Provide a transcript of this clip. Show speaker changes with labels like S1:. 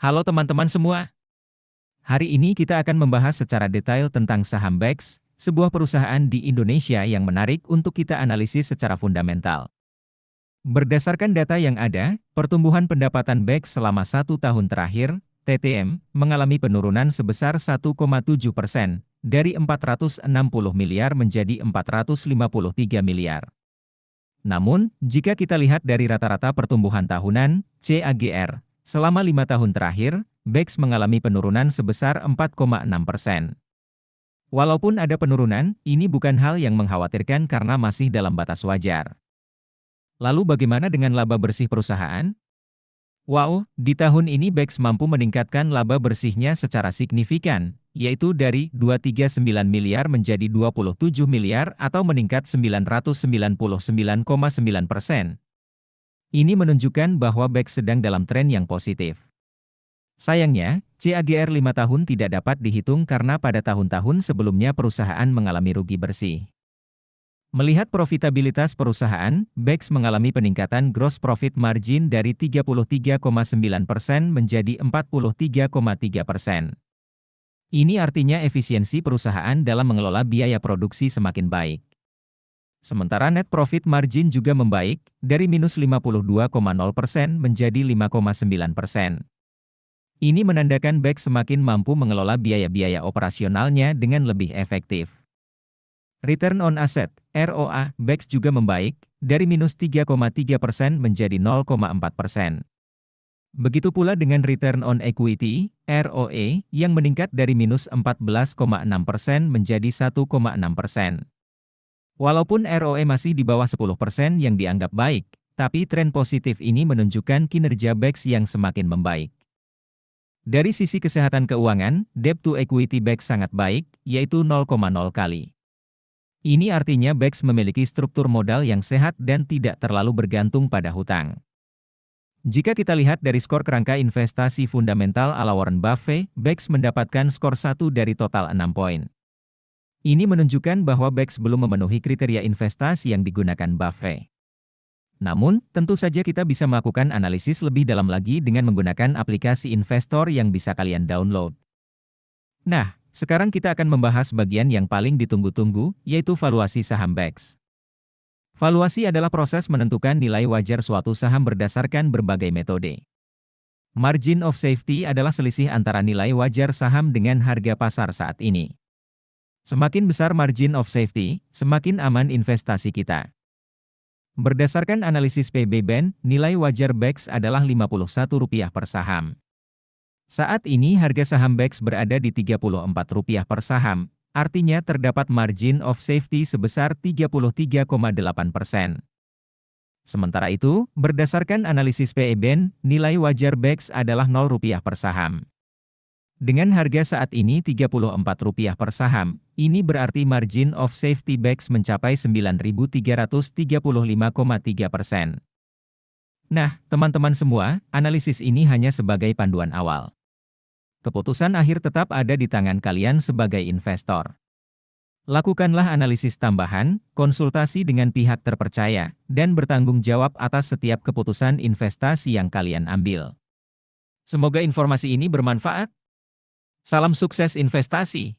S1: Halo teman-teman semua, hari ini kita akan membahas secara detail tentang saham BEX, sebuah perusahaan di Indonesia yang menarik untuk kita analisis secara fundamental. Berdasarkan data yang ada, pertumbuhan pendapatan BEX selama 1 tahun terakhir, TTM, mengalami penurunan sebesar 1,7%, dari 460 miliar menjadi 453 miliar. Namun, jika kita lihat dari rata-rata pertumbuhan tahunan, CAGR, selama 5 tahun terakhir, BEX mengalami penurunan sebesar 4,6%. Walaupun ada penurunan, ini bukan hal yang mengkhawatirkan karena masih dalam batas wajar. Lalu bagaimana dengan laba bersih perusahaan? Wow, di tahun ini BEX mampu meningkatkan laba bersihnya secara signifikan, yaitu dari 239 miliar menjadi 27 miliar atau meningkat 999,9%. Ini menunjukkan bahwa BEX sedang dalam tren yang positif. Sayangnya, CAGR 5 tahun tidak dapat dihitung karena pada tahun-tahun sebelumnya perusahaan mengalami rugi bersih. Melihat profitabilitas perusahaan, BEX mengalami peningkatan gross profit margin dari 33,9% menjadi 43,3%. Ini artinya efisiensi perusahaan dalam mengelola biaya produksi semakin baik. Sementara net profit margin juga membaik, dari minus 52,0% menjadi 5,9%. Ini menandakan BEX semakin mampu mengelola biaya-biaya operasionalnya dengan lebih efektif. Return on Asset, ROA, BEX juga membaik, dari minus 3,3% menjadi 0,4%. Begitu pula dengan Return on Equity, ROE, yang meningkat dari minus 14,6% menjadi 1,6%. Walaupun ROE masih di bawah 10% yang dianggap baik, tapi tren positif ini menunjukkan kinerja BEX yang semakin membaik. Dari sisi kesehatan keuangan, debt to equity BEX sangat baik, yaitu 0,0 kali. Ini artinya BEX memiliki struktur modal yang sehat dan tidak terlalu bergantung pada hutang. Jika kita lihat dari skor kerangka investasi fundamental ala Warren Buffett, BEX mendapatkan skor 1 dari total 6 poin. Ini menunjukkan bahwa BEX belum memenuhi kriteria investasi yang digunakan Buffett. Namun, tentu saja kita bisa melakukan analisis lebih dalam lagi dengan menggunakan aplikasi investor yang bisa kalian download. Nah, sekarang kita akan membahas bagian yang paling ditunggu-tunggu, yaitu valuasi saham BEX. Valuasi adalah proses menentukan nilai wajar suatu saham berdasarkan berbagai metode. Margin of safety adalah selisih antara nilai wajar saham dengan harga pasar saat ini. Semakin besar margin of safety, semakin aman investasi kita. Berdasarkan analisis PB-BEN, nilai wajar BEX adalah Rp51 per saham. Saat ini harga saham BEX berada di Rp34 per saham, artinya terdapat margin of safety sebesar 33,8%. Sementara itu, berdasarkan analisis PE-BEN, nilai wajar BEX adalah Rp0 per saham. Dengan harga saat ini Rp34 per saham, ini berarti margin of safety BEX mencapai 9.335,3%. Nah, teman-teman semua, analisis ini hanya sebagai panduan awal. Keputusan akhir tetap ada di tangan kalian sebagai investor. Lakukanlah analisis tambahan, konsultasi dengan pihak terpercaya, dan bertanggung jawab atas setiap keputusan investasi yang kalian ambil. Semoga informasi ini bermanfaat. Salam sukses investasi!